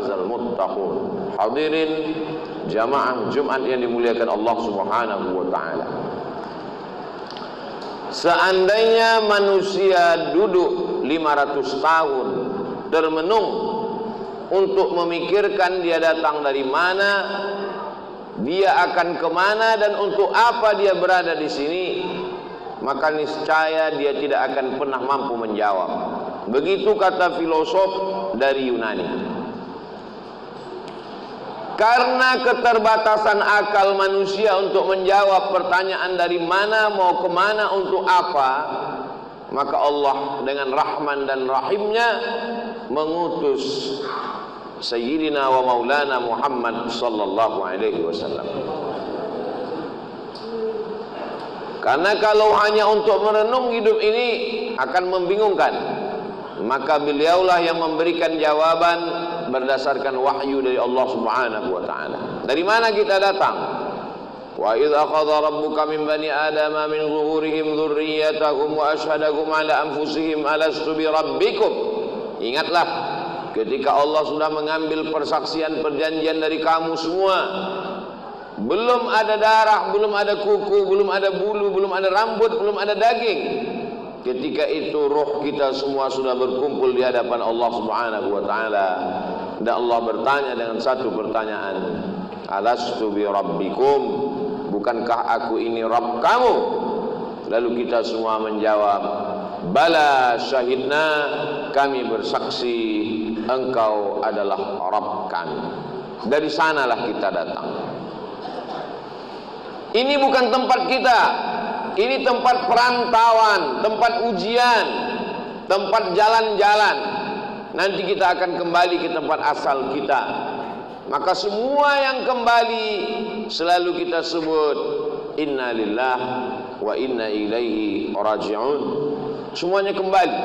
fazal muttaqun. Hadirin jamaah Jumat yang dimuliakan Allah Subhanahu wa taala. Seandainya manusia duduk 500 tahun termenung untuk memikirkan dia datang dari mana, dia akan kemana, dan untuk apa dia berada di sini, maka niscaya dia tidak akan pernah mampu menjawab. Begitu kata filosof dari Yunani. Karena keterbatasan akal manusia untuk menjawab pertanyaan dari mana, mau kemana, untuk apa, maka Allah dengan Rahman dan Rahimnya mengutus Sayyidina wa Maulana Muhammad sallallahu alaihi wasallam. Karena kalau hanya untuk merenung hidup ini akan membingungkan, maka beliaulah yang memberikan jawaban berdasarkan wahyu dari Allah Subhanahu wa taala. Dari mana kita datang? Wa idz akhadha rabbuka min bani adama min zuhurihim dzurriyyatahum wa asyhadahum ala anfusihim alastu bi rabbikum. Ingatlah ketika Allah sudah mengambil persaksian perjanjian dari kamu semua. Belum ada darah, belum ada kuku, belum ada bulu, belum ada rambut, belum ada daging. Ketika itu roh kita semua sudah berkumpul di hadapan Allah Subhanahu wa taala, dan Allah bertanya dengan satu pertanyaan, alastu bi rabbikum, bukankah aku ini Rabb kamu? Lalu kita semua menjawab, bala syahidna, kami bersaksi engkau adalah Rabb kami. Dari sanalah kita datang. Ini bukan tempat kita. Ini tempat perantauan, tempat ujian, tempat jalan-jalan. Nanti kita akan kembali ke tempat asal kita. Maka semua yang kembali selalu kita sebut inna lillah wa inna ilaihi raji'un. Semuanya kembali.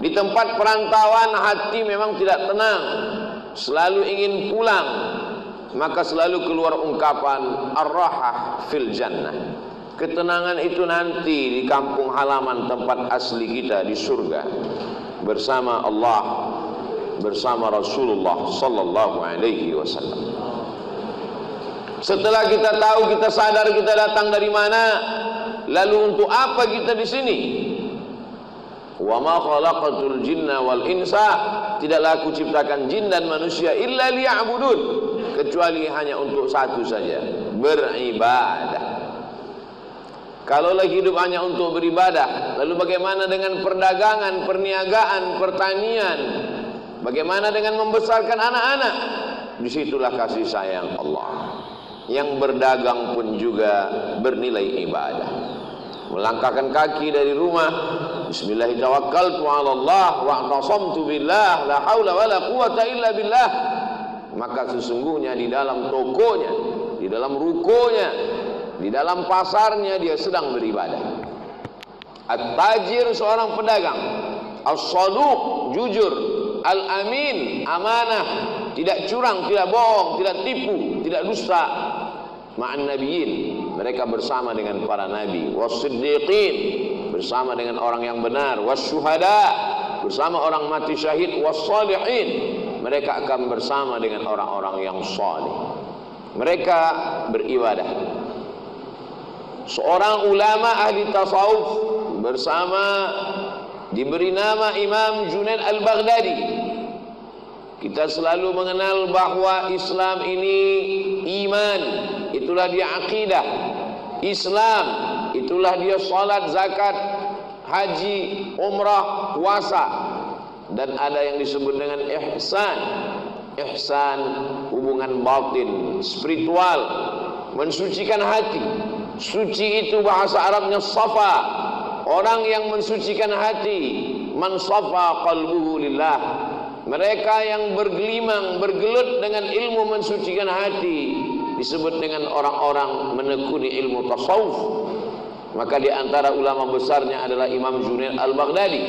Di tempat perantauan hati memang tidak tenang, selalu ingin pulang. Maka selalu keluar ungkapan ar-rahah fil jannah. Ketenangan itu nanti di kampung halaman tempat asli kita di surga bersama Allah, bersama Rasulullah sallallahu alaihi wasallam. Setelah kita tahu, kita sadar kita datang dari mana, lalu untuk apa kita di sini? Wa ma khalaqatul jinna wal insa, tidaklah aku ciptakan jin dan manusia illa liya'budun, kecuali hanya untuk satu saja, beribadah. Kalaulah hidup hanya untuk beribadah, lalu bagaimana dengan perdagangan, perniagaan, pertanian? Bagaimana dengan membesarkan anak-anak? Disitulah kasih sayang Allah. Yang berdagang pun juga bernilai ibadah. Melangkahkan kaki dari rumah, bismillahirrahmanirrahim, wa'alallah wa'tasamtu billah, la hawla wa la quwata illa billah. Maka sesungguhnya di dalam tokonya, di dalam rukonya, di dalam pasarnya dia sedang beribadah. At-tajir seorang pedagang, as-saduq jujur, al-amin amanah, tidak curang, tidak bohong, tidak tipu, tidak dusta. Ma'an nabiyyin, mereka bersama dengan para nabi, was-siddiqin, bersama dengan orang yang benar, was-syuhada, bersama orang mati syahid, was-salihin, mereka akan bersama dengan orang-orang yang saleh. Mereka beribadah. Seorang ulama ahli tasawuf bersama diberi nama Imam Junaid Al-Baghdadi. Kita selalu mengenal bahwa Islam ini iman, itulah dia akidah. Islam, itulah dia salat, zakat, haji, umrah, puasa. Dan ada yang disebut dengan ihsan. Ihsan, hubungan batin, spiritual, mensucikan hati. Suci itu bahasa Arabnya safa. Orang yang mensucikan hati, man safa qalbuhu lillah. Mereka yang bergelimang, bergelut dengan ilmu mensucikan hati disebut dengan orang-orang menekuni ilmu tasawuf. Maka di antara ulama besarnya adalah Imam Junaid Al-Baghdadi.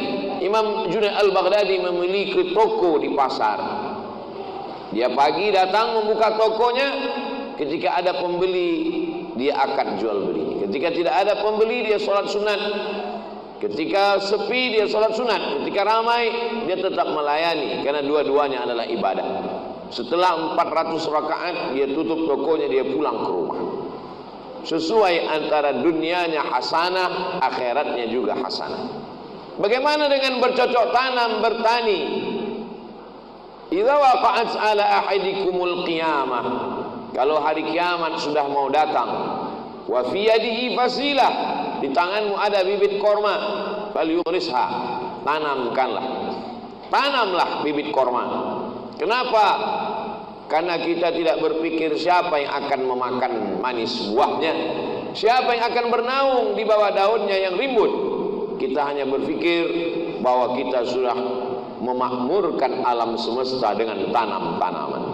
Imam Junaid Al-Baghdadi memiliki toko di pasar. Dia pagi datang membuka tokonya, ketika ada pembeli dia akad jual beli. Ketika tidak ada pembeli dia sholat sunat. Ketika sepi dia sholat sunat. Ketika ramai dia tetap melayani, karena dua-duanya adalah ibadah. Setelah 400 rakaat dia tutup tokonya, dia pulang ke rumah. Sesuai antara dunianya hasanah, akhiratnya juga hasanah. Bagaimana dengan bercocok tanam, bertani? Idza waqa'at ala ahadikumul qiyamah, kalau hari kiamat sudah mau datang, wa fi yadihi fasilah, di tanganmu ada bibit korma, falyughrisha, tanamlah bibit korma. Kenapa? Karena kita tidak berpikir siapa yang akan memakan manis buahnya, siapa yang akan bernaung di bawah daunnya yang rimbun. Kita hanya berpikir bahwa kita sudah memakmurkan alam semesta dengan tanam-tanaman.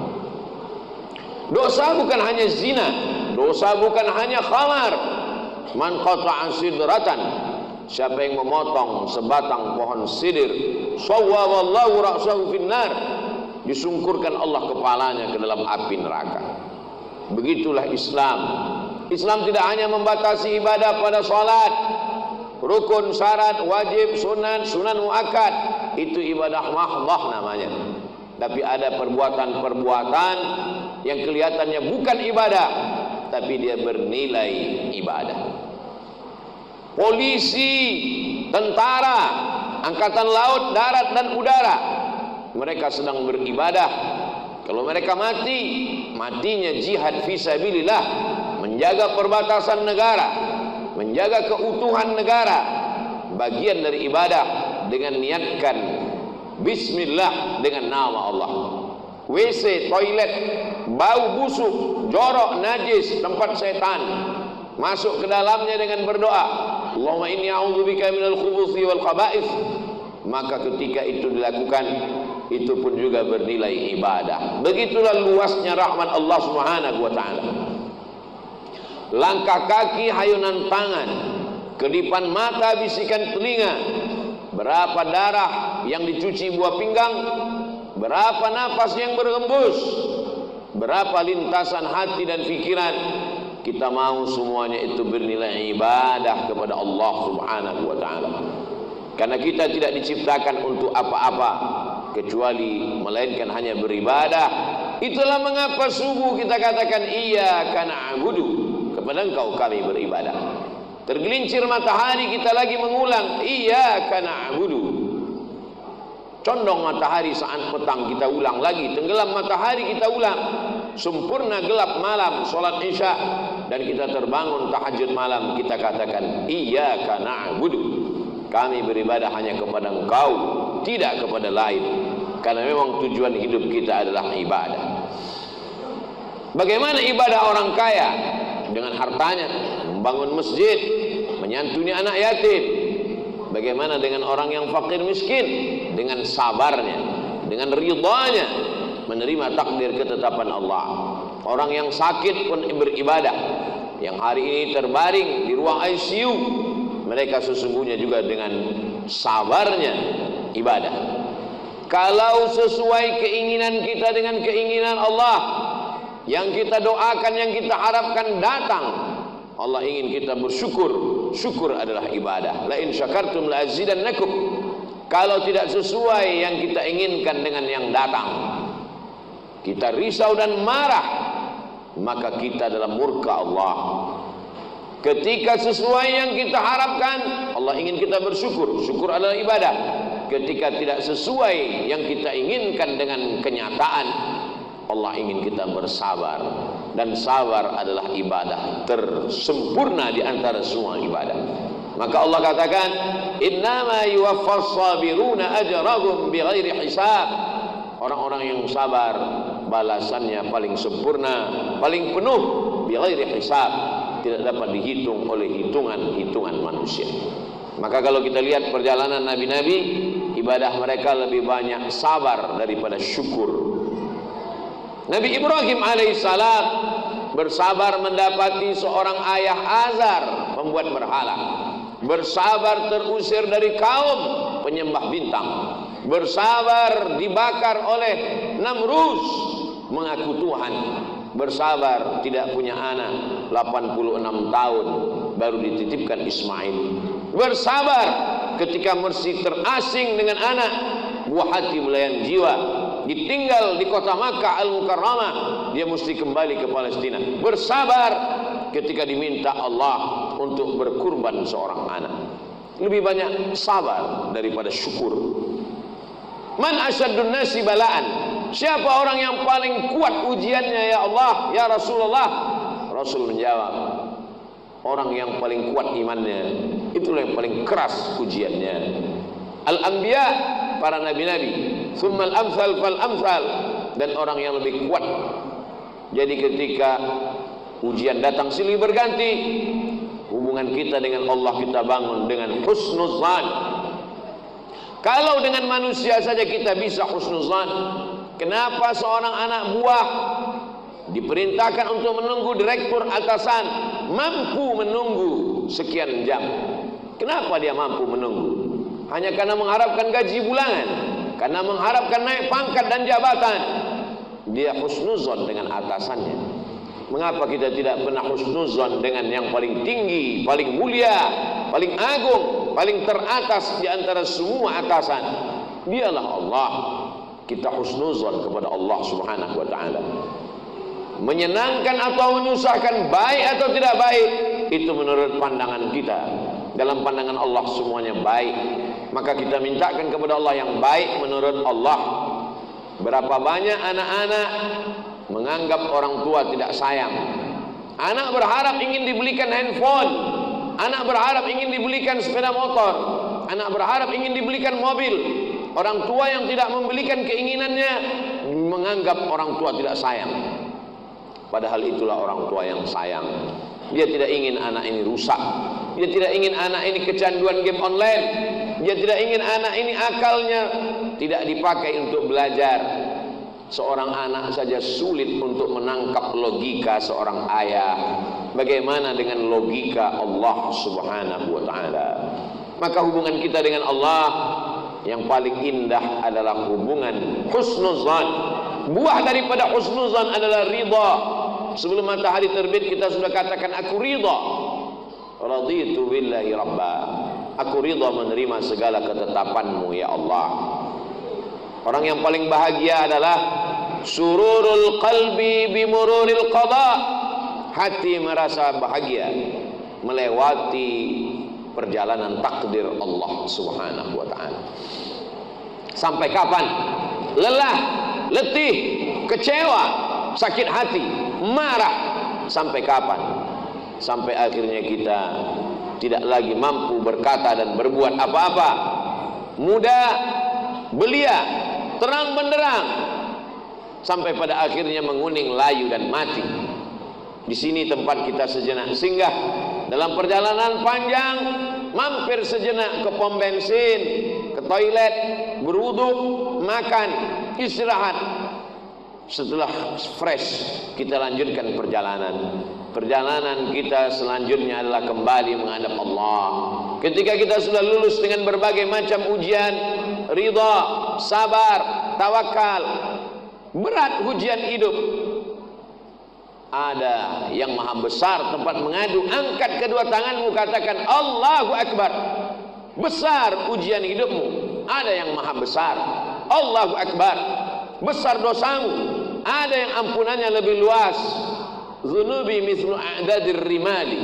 Dosa bukan hanya zina, dosa bukan hanya khamar. Man qata'a sidratan, siapa yang memotong sebatang pohon sidir, sawwaballahu ra'sahu finnar, disungkurkan Allah kepalanya ke dalam api neraka. Begitulah Islam. Islam tidak hanya membatasi ibadah pada salat, rukun, syarat, wajib, sunat, sunan muakkad, itu ibadah mahdhah namanya. Tapi ada perbuatan-perbuatan yang kelihatannya bukan ibadah, tapi dia bernilai ibadah. Polisi, tentara, angkatan laut, darat dan udara, mereka sedang beribadah. Kalau mereka mati, matinya jihad fisabilillah, menjaga perbatasan negara, menjaga keutuhan negara, bagian dari ibadah dengan niatkan bismillah dengan nama Allah. WC, toilet, bau busuk, jorok, najis, tempat setan, masuk ke dalamnya dengan berdoa, Allahumma inni a'udzubika minal khubuthi wal khaba'ith. Maka ketika itu dilakukan, itu pun juga bernilai ibadah. Begitulah luasnya rahmat Allah Subhanahu wa ta'ala. Langkah kaki, hayunan tangan, kedipan mata, bisikan telinga, berapa darah yang dicuci buah pinggang, berapa nafas yang berhembus, berapa lintasan hati dan pikiran, kita mau semuanya itu bernilai ibadah kepada Allah Subhanahu wa ta'ala. Karena kita tidak diciptakan untuk apa-apa kecuali melainkan hanya beribadah. Itulah mengapa subuh kita katakan iyyaka na'budu, kepada Engkau kami beribadah. Tergelincir matahari kita lagi mengulang iyyaka na'budu. Condong matahari saat petang kita ulang lagi, tenggelam matahari kita ulang, sempurna gelap malam salat isya dan kita terbangun tahajud malam, kita katakan iyyaka na'budu. Kami beribadah hanya kepada Engkau, tidak kepada lain. Karena memang tujuan hidup kita adalah ibadah. Bagaimana ibadah orang kaya? Dengan hartanya, membangun masjid, menyantuni anak yatim. Bagaimana dengan orang yang fakir miskin? Dengan sabarnya, dengan ridhanya, menerima takdir ketetapan Allah. Orang yang sakit pun beribadah. Yang hari ini terbaring di ruang ICU, mereka sesungguhnya juga dengan sabarnya ibadah. Kalau sesuai keinginan kita dengan keinginan Allah, yang kita doakan, yang kita harapkan datang, Allah ingin kita bersyukur. Syukur adalah ibadah. La in syakartum la azidannakum. Kalau tidak sesuai yang kita inginkan dengan yang datang, kita risau dan marah, maka kita dalam murka Allah. Ketika sesuai yang kita harapkan, Allah ingin kita bersyukur. Syukur adalah ibadah. Ketika tidak sesuai yang kita inginkan dengan kenyataan, Allah ingin kita bersabar. Dan sabar adalah ibadah tersempurna di antara semua ibadah. Maka Allah katakan, innama yuwaffas sabiruna ajrahum bighairi hisab. Orang-orang yang sabar balasannya paling sempurna, paling penuh, bighairi hisab, tidak dapat dihitung oleh hitungan-hitungan manusia. Maka kalau kita lihat perjalanan nabi-nabi, ibadah mereka lebih banyak sabar daripada syukur. Nabi Ibrahim alaihissalam bersabar mendapati seorang ayah Azar membuat berhala, bersabar terusir dari kaum penyembah bintang, bersabar dibakar oleh Namrus mengaku Tuhan, bersabar tidak punya anak 86 tahun baru dititipkan Ismail, bersabar ketika masih terasing dengan anak, buah hati belayan jiwa, ditinggal di kota Makkah Al-Mukarramah, dia mesti kembali ke Palestina. Bersabar ketika diminta Allah untuk berkurban seorang anak. Lebih banyak sabar daripada syukur. Man asyaddun nasi balaan, siapa orang yang paling kuat ujiannya ya Allah, ya Rasulullah? Rasul menjawab, orang yang paling kuat imannya, itulah yang paling keras ujiannya. Al-anbiya, para nabi-nabi, tsummal amsal fal amsal, dan orang yang lebih kuat. Jadi ketika ujian datang silih berganti, hubungan kita dengan Allah kita bangun dengan husnuzan. Kalau dengan manusia saja kita bisa husnuzan, kenapa seorang anak buah diperintahkan untuk menunggu direktur atasan mampu menunggu sekian jam? Kenapa dia mampu menunggu? Hanya karena mengharapkan gaji bulanan, karena mengharapkan naik pangkat dan jabatan. Dia husnuzon dengan atasannya. Mengapa kita tidak pernah husnuzon dengan yang paling tinggi, paling mulia, paling agung, paling teratas di antara semua atasan? Dialah Allah. Kita husnuzon kepada Allah Subhanahu wa taala. Menyenangkan atau menyusahkan, baik atau tidak baik, itu menurut pandangan kita. Dalam pandangan Allah semuanya baik. Maka kita mintakan kepada Allah yang baik menurut Allah. Berapa banyak anak-anak menganggap orang tua tidak sayang. Anak berharap ingin dibelikan handphone, anak berharap ingin dibelikan sepeda motor, anak berharap ingin dibelikan mobil. Orang tua yang tidak membelikan keinginannya menganggap orang tua tidak sayang. Padahal itulah orang tua yang sayang. Dia tidak ingin anak ini rusak. Dia tidak ingin anak ini kecanduan game online. Dia tidak ingin anak ini akalnya tidak dipakai untuk belajar. Seorang anak saja sulit untuk menangkap logika seorang ayah. Bagaimana dengan logika Allah Subhanahu wa taala? Maka hubungan kita dengan Allah yang paling indah adalah hubungan husnuzan. Buah daripada husnuzan adalah ridha. Sebelum matahari terbit kita sudah katakan aku ridha. Raditu billahi rabba. Aku ridha menerima segala ketetapan-Mu ya Allah. Orang yang paling bahagia adalah sururul qalbi bimururil qada. Hati merasa bahagia melewati perjalanan takdir Allah Subhanahu wa taala. Sampai kapan? Lelah, letih, kecewa, sakit hati, marah. Sampai kapan? Sampai akhirnya kita tidak lagi mampu berkata dan berbuat apa-apa. Muda, belia, terang benderang, sampai pada akhirnya menguning, layu dan mati. Di sini tempat kita sejenak singgah dalam perjalanan panjang, mampir sejenak ke pom bensin, ke toilet, berwudu, makan, istirahat. Setelah fresh, kita lanjutkan perjalanan. Perjalanan kita selanjutnya adalah kembali menghadap Allah. Ketika kita sudah lulus dengan berbagai macam ujian, ridha, sabar, tawakal, berat ujian hidup, ada yang maha besar tempat mengadu. Angkat kedua tanganmu, katakan Allahu Akbar. Besar ujian hidupmu, ada yang maha besar. Allahu Akbar. Besar dosamu, ada yang ampunannya lebih luas. Zunubi mislu a'dadir rimali.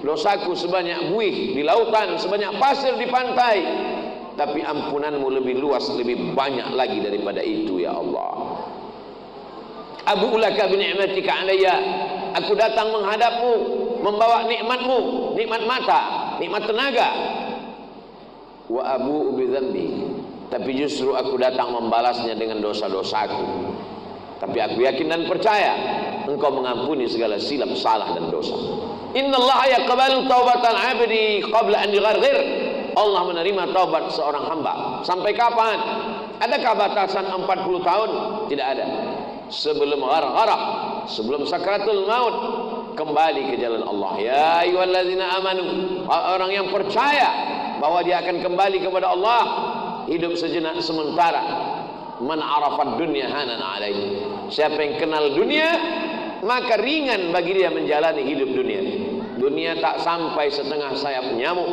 Dosaku sebanyak buih di lautan, sebanyak pasir di pantai, tapi ampunanmu lebih luas, lebih banyak lagi daripada itu ya Allah. Abu laka bi ni'matika alayya. Aku datang menghadapmu membawa nikmatmu, nikmat mata, nikmat tenaga. Wa abu bi dzambi. Tapi justru aku datang membalasnya dengan dosa-dosaku. Tapi aku yakin dan percaya Engkau mengampuni segala silap, salah dan dosa. Innallaha yaqbalu taubatal 'abdi qabla an yugharghir. Allah menerima taubat seorang hamba. Sampai kapan? Adakah batasan 40 tahun? Tidak ada. Sebelum ghargharah, sebelum sakratul maut, kembali ke jalan Allah. Ya ayyuhallazina amanu, orang yang percaya bahwa dia akan kembali kepada Allah, hidup sejenak sementara. Man arafad dunya hanan alaihi. Siapa yang kenal dunia, maka ringan bagi dia menjalani hidup dunia. Dunia tak sampai setengah sayap nyamuk.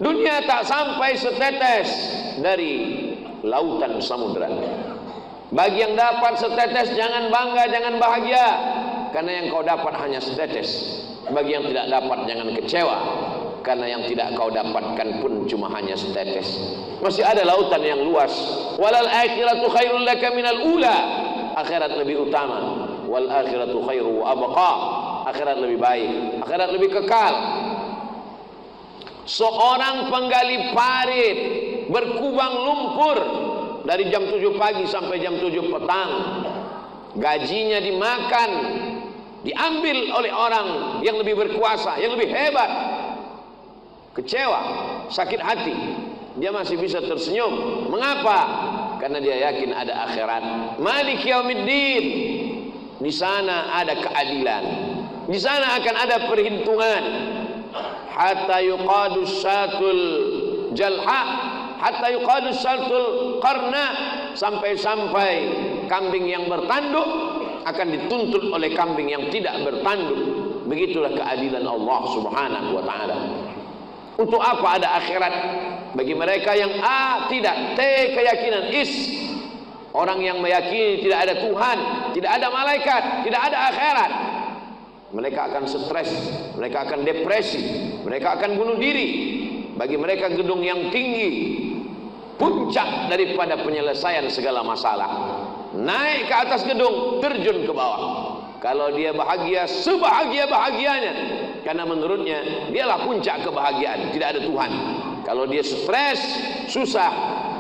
Dunia tak sampai setetes dari lautan samudra. Bagi yang dapat setetes jangan bangga, jangan bahagia, karena yang kau dapat hanya setetes. Bagi yang tidak dapat jangan kecewa, karena yang tidak kau dapatkan pun cuma hanya setetes. Masih ada lautan yang luas. Walal akhiratu khairul laka minal ula. Akhirat lebih utama. Wal akhiratu khairu wa abqa. Akhirat lebih baik, akhirat lebih kekal. Seorang penggali parit berkubang lumpur dari jam 7 pagi sampai jam 7 petang, gajinya dimakan, diambil oleh orang yang lebih berkuasa, yang lebih hebat. Kecewa, sakit hati, dia masih bisa tersenyum. Mengapa? Karena dia yakin ada akhirat. Malik yaumiddin. Di sana ada keadilan, di sana akan ada perhitungan. Hatta yuqadus satul jalha, hatta yuqadus satul qarna, sampai-sampai kambing yang bertanduk akan dituntut oleh kambing yang tidak bertanduk. Begitulah keadilan Allah Subhanahu wa taala. Untuk apa ada akhirat? Bagi mereka yang A tidak, T keyakinan, is orang yang meyakini tidak ada Tuhan, tidak ada malaikat, tidak ada akhirat, mereka akan stres, mereka akan depresi, mereka akan bunuh diri. Bagi mereka gedung yang tinggi puncak daripada penyelesaian segala masalah. Naik ke atas gedung, terjun ke bawah. Kalau dia bahagia, sebahagia-bahagianya, karena menurutnya dialah puncak kebahagiaan, tidak ada Tuhan. Kalau dia stres, susah,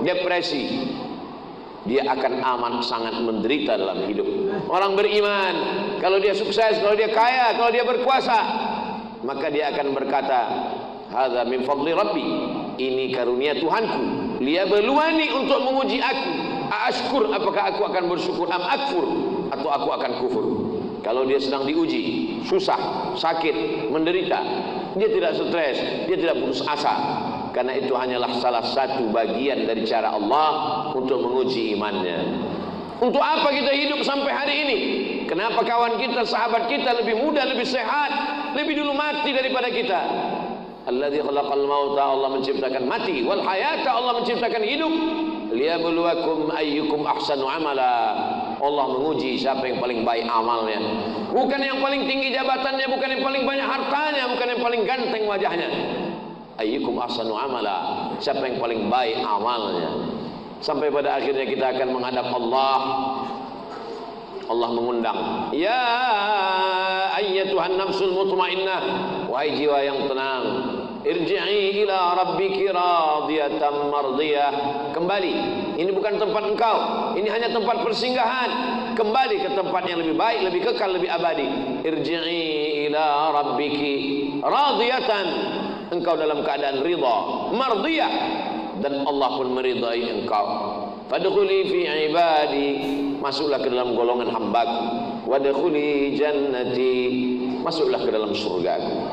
depresi, dia akan amat sangat menderita dalam hidup. Orang beriman, kalau dia sukses, kalau dia kaya, kalau dia berkuasa, maka dia akan berkata, hadza min fadli rabbi, ini karunia Tuhanku, liyabluwani, untuk menguji aku. Ashkur, apakah aku akan bersyukur, am akfur, atau aku akan kufur. Kalau dia sedang diuji, susah, sakit, menderita, dia tidak stres, dia tidak putus asa, karena itu hanyalah salah satu bagian dari cara Allah untuk menguji imannya. Untuk apa kita hidup sampai hari ini? Kenapa kawan kita, sahabat kita lebih muda, lebih sehat, lebih dulu mati daripada kita? Alladzi khalaqal mauta, Allah menciptakan mati, wal hayata, Allah menciptakan hidup, liyabluwakum ayyukum ahsanu amala. Allah menguji siapa yang paling baik amalnya. Bukan yang paling tinggi jabatannya, bukan yang paling banyak hartanya, bukan yang paling ganteng wajahnya. Ayyukum ahsanu amala, siapa yang paling baik amalnya. Sampai pada akhirnya kita akan menghadap Allah. Allah mengundang, ya ayyatuhan nafsul mutmainnah, wahai jiwa yang tenang, irji'i ila rabbiki radiyatan mardiyah. Kembali, ini bukan tempat engkau, ini hanya tempat persinggahan. Kembali ke tempat yang lebih baik, lebih kekal, lebih abadi. Irji'i ila rabbiki radiyatan, engkau dalam keadaan ridha, mardiyah, dan Allah pun meridai engkau. Fadkhuli fi ibadi, masuklah ke dalam golongan hambaku. Wadkhuli jannati, masuklah ke dalam surgaku.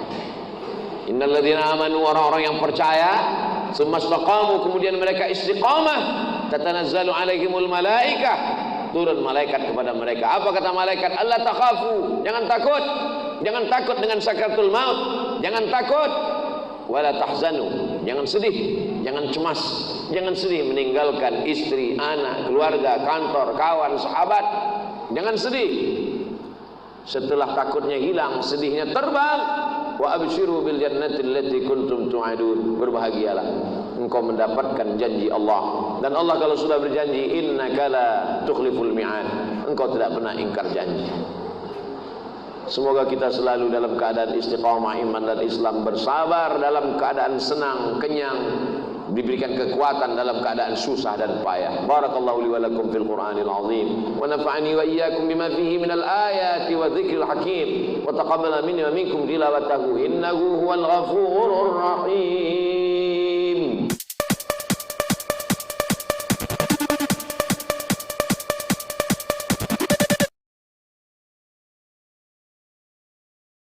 Innal ladzina amanu, orang-orang yang percaya, tsumma istaqamu, kemudian mereka istiqamah, tatanazzalu alaihimul malaikah, turun malaikat kepada mereka. Apa kata malaikat? Allah takhafu, jangan takut. Jangan takut dengan sakaratul maut, jangan takut. Wala tahzanu, jangan sedih, jangan cemas, jangan sedih meninggalkan istri, anak, keluarga, kantor, kawan, sahabat. Jangan sedih. Setelah takutnya hilang, sedihnya terbang. Wa abshiru bil jannati allati kuntum tu'adun, berbahagialah, engkau mendapatkan janji Allah. Dan Allah kalau sudah berjanji, innaka la tukhliful mi'ad, engkau tidak pernah ingkar janji. Semoga kita selalu dalam keadaan istiqamah iman dan Islam, bersabar dalam keadaan senang, kenyang, diberikan kekuatan dalam keadaan susah dan payah. Barakallahu li wa lakum fil Qur'anil azim, wa nafa'ani wa iyyakum bima fihi minal ayati wa dzikril hakim, wa taqabbala minni wa minkum tilawatahu innahu huwal ghafurur rahim.